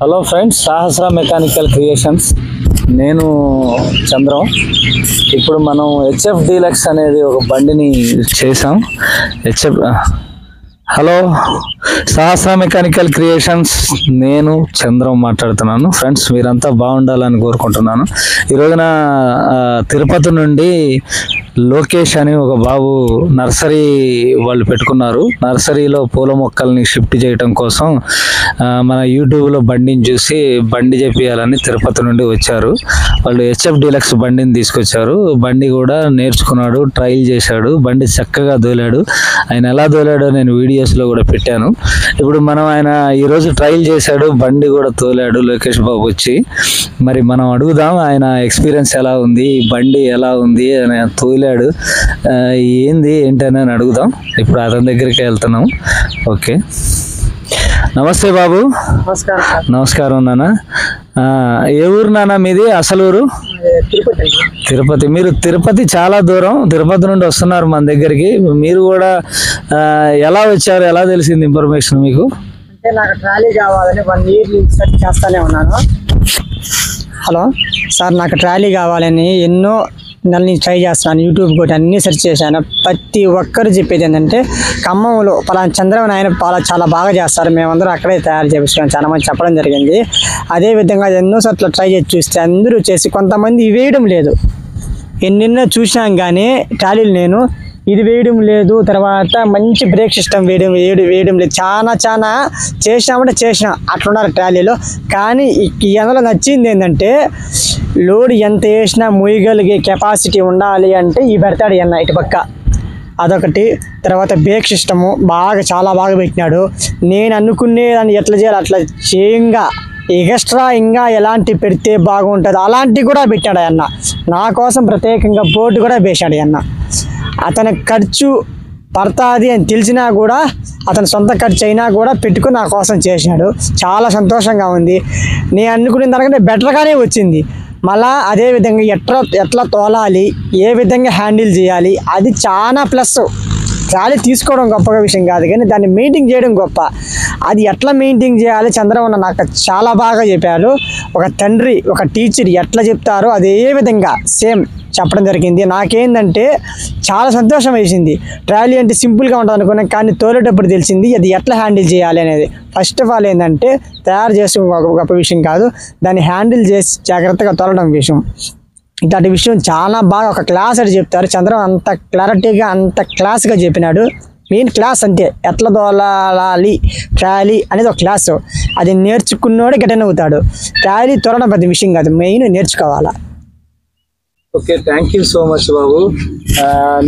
Hello friends, సహస్ర mechanical creations. నేను చంద్రం. ఇప్పుడు మనం హెచ్ఎఫ్ డీలక్స్ అనేది ఒక బండిని చేసాం. హలో, సహస్ర మెకానికల్ క్రియేషన్స్, నేను చంద్రం మాట్లాడుతున్నాను. ఫ్రెండ్స్, మీరంతా బాగుండాలని కోరుకుంటున్నాను. ఈరోజున తిరుపతి నుండి లోకేష్ అని ఒక బాబు నర్సరీ వాళ్ళు పెట్టుకున్నారు. నర్సరీలో పూల మొక్కల్ని షిఫ్ట్ చేయడం కోసం మన యూట్యూబ్లో బండిని చూసి బండి చేపియాలని తిరుపతి నుండి వచ్చారు. వాళ్ళు హెచ్ఎఫ్ డీలక్స్ బండిని తీసుకొచ్చారు. బండి కూడా నేర్చుకున్నాడు, ట్రైల్ చేశాడు. బండి చక్కగా దోలాడు. ఆయన ఎలా దోలాడో నేను వీడియోస్లో కూడా పెట్టాను. ఇప్పుడు మనం ఆయన ఈరోజు ట్రైల్ చేశాడు, బండి కూడా తోలాడు లోకేష్ బాబు వచ్చి. మరి మనం అడుగుదాం ఆయన ఎక్స్పీరియన్స్ ఎలా ఉంది, బండి ఎలా ఉంది అని. తోలాడు ఏంటని అడుగుదాం. ఇప్పుడు అతని దగ్గరికి వెళ్తున్నాం. ఓకే, నమస్తే బాబు. నమస్కారం నాన్న. ఏ ఊరు నాన్న మీది? అసలు ఊరు? తిరుపతి. మీరు తిరుపతి చాలా దూరం, తిరుపతి నుండి వస్తున్నారు మన దగ్గరికి. మీరు కూడా ఎలా వచ్చారు, ఎలా తెలిసింది ఇన్ఫర్మేషన్ మీకు? అంటే నాకు ట్రాలీ కావాలని 1 year నుంచి సెర్చ్ చేస్తానే ఉన్నాను. హలో సార్, నాకు ట్రాలీ కావాలని ఎన్నో నెల నుంచి ట్రై చేస్తున్నాను. యూట్యూబ్ కూడా అన్నీ సెర్చ్ చేశాను. ప్రతి ఒక్కరు చెప్పేది ఏంటంటే ఖమ్మంలో పలానా చంద్రబాబు నాయన చాలా బాగా చేస్తారు, మేమందరం అక్కడే తయారు చేపిస్తాం చాలా మంది చెప్పడం జరిగింది. అదేవిధంగా ఎన్నోసార్లు ట్రై చేసి చూస్తే అందరూ చేసి కొంతమంది వేయడం లేదు. ఎన్నెన్నో చూసినాం కానీ ట్రాలీలు నేను ఇది వేయడం లేదు. తర్వాత మంచి బ్రేక్ సిస్టమ్ వేయడం లేదు. చాలా చేసినామంటే చేసినా అట్లున్నారు ట్రాలీలో. కానీ అందులో నచ్చింది ఏంటంటే లోడ్ ఎంత వేసినా మోయగలిగే కెపాసిటీ ఉండాలి అంటే ఈ పెడతాడు అన్న ఇటు పక్క, అదొకటి. తర్వాత బ్రేక్ సిస్టము చాలా బాగా పెట్టినాడు. నేను అనుకునే దాన్ని ఎట్లా చేయాలి అట్లా చేయంగా ఎక్స్ట్రా ఇంకా ఎలాంటి పెడితే బాగుంటుంది అలాంటివి కూడా పెట్టాడు అన్న. నా కోసం ప్రత్యేకంగా బోర్డు కూడా వేశాడు అన్న. అతని ఖర్చు పడుతుంది అని తెలిసినా కూడా అతని సొంత ఖర్చు అయినా కూడా పెట్టుకుని నా కోసం చేసినాడు. చాలా సంతోషంగా ఉంది. నేను అనుకునే దానికంటే బెటర్గానే వచ్చింది. మళ్ళా అదేవిధంగా ఎట్లా తోలాలి, ఏ విధంగా హ్యాండిల్ చేయాలి, అది చాలా ప్లస్. ట్రాలీ తీసుకోవడం గొప్పగా విషయం కాదు, కానీ దాన్ని మెయింటైన్ చేయడం గొప్ప. అది ఎట్లా మెయింటైన్ చేయాలి చంద్రబాబు నాకు చాలా బాగా చెప్పారు. ఒక తండ్రి, ఒక టీచర్ ఎట్లా చెప్తారో అదే విధంగా సేమ్ చెప్పడం జరిగింది. నాకేందంటే చాలా సంతోషం వేసింది. ట్రాలీ అంటే సింపుల్గా ఉంటుంది అనుకున్నాను, కానీ తోలేటప్పుడు తెలిసింది అది ఎట్లా హ్యాండిల్ చేయాలి అనేది. ఫస్ట్ ఆఫ్ ఆల్ ఏంటంటే తయారు చేసే గొప్ప విషయం కాదు, దాన్ని హ్యాండిల్ చేసి జాగ్రత్తగా తోలడం విషయం. ఇట్లాంటి విషయం చాలా బాగా ఒక క్లాస్ అని చెప్తారు. చంద్రబాబు అంత క్లారిటీగా అంత క్లాస్గా చెప్పినాడు. మెయిన్ క్లాస్ అంటే ఎట్లా తోలాలి ట్రాలీ అనేది ఒక క్లాసు. అది నేర్చుకున్నోడే గట్టన అవుతాడు. ట్రాలీ తోలడం పెద్ద విషయం కాదు, మెయిన్ నేర్చుకోవాలా. Okay, thank you so much బాబు.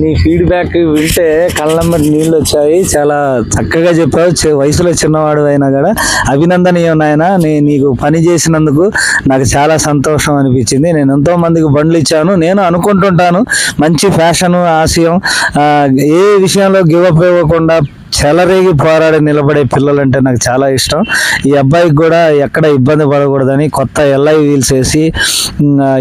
నీ ఫీడ్బ్యాక్ వింటే కళ్ళమ్మటి నీళ్ళు వచ్చాయి. చాలా చక్కగా చెప్పావు. వయసులో చిన్నవాడు అయినా కూడా అభినందనీయం నాయన. నీకు పని చేసినందుకు నాకు చాలా సంతోషం అనిపించింది. నేను ఎంతో మందికి బండ్లు ఇచ్చాను. నేను అనుకుంటుంటాను మంచి ఫ్యాషన్ ఆశయం, ఏ విషయంలో గివప్ ఇవ్వకుండా చెలరేగి పోరాడి నిలబడే పిల్లలంటే నాకు చాలా ఇష్టం. ఈ అబ్బాయికి కూడా ఎక్కడ ఇబ్బంది పడకూడదని కొత్త ఎల్ఐ వీల్స్ వేసి,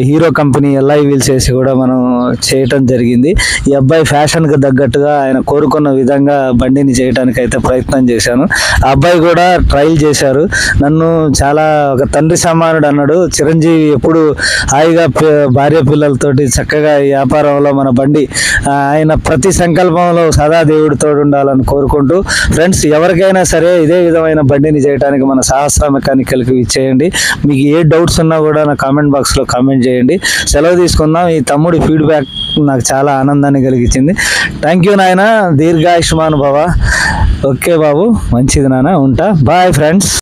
హీరో కంపెనీ ఎల్ఐ వీల్స్ వేసి కూడా మనం చేయటం జరిగింది. ఈ అబ్బాయి ఫ్యాషన్కి తగ్గట్టుగా ఆయన కోరుకున్న విధంగా బండిని చేయడానికి అయితే ప్రయత్నం చేశాను. ఆ అబ్బాయి కూడా ట్రైల్ చేశారు. నన్ను చాలా ఒక తండ్రి సమానుడు అన్నాడు. చిరంజీవి ఎప్పుడు హాయిగా భార్య పిల్లలతోటి చక్కగా ఈ వ్యాపారంలో మన బండి ఆయన ప్రతి సంకల్పంలో సదా దేవుడితో ఉండాలని కోరుకుంటూ, ఫ్రెండ్స్ ఎవరికైనా సరే ఇదే విధమైన బండిని చేయడానికి మన సహస్ర మెకానికల్కి ఇచ్చేయండి. మీకు ఏ డౌట్స్ ఉన్నా కూడా నా కామెంట్ బాక్స్లో కామెంట్ చేయండి. సెలవు తీసుకుందాం. ఈ తమ్ముడి ఫీడ్బ్యాక్ నాకు చాలా ఆనందాన్ని కలిగించింది. థ్యాంక్ యూ నాయన, దీర్ఘాయుష్మాన్ భవ. ఓకే బాబు, మంచిది నాన్న, ఉంటా. Bye friends.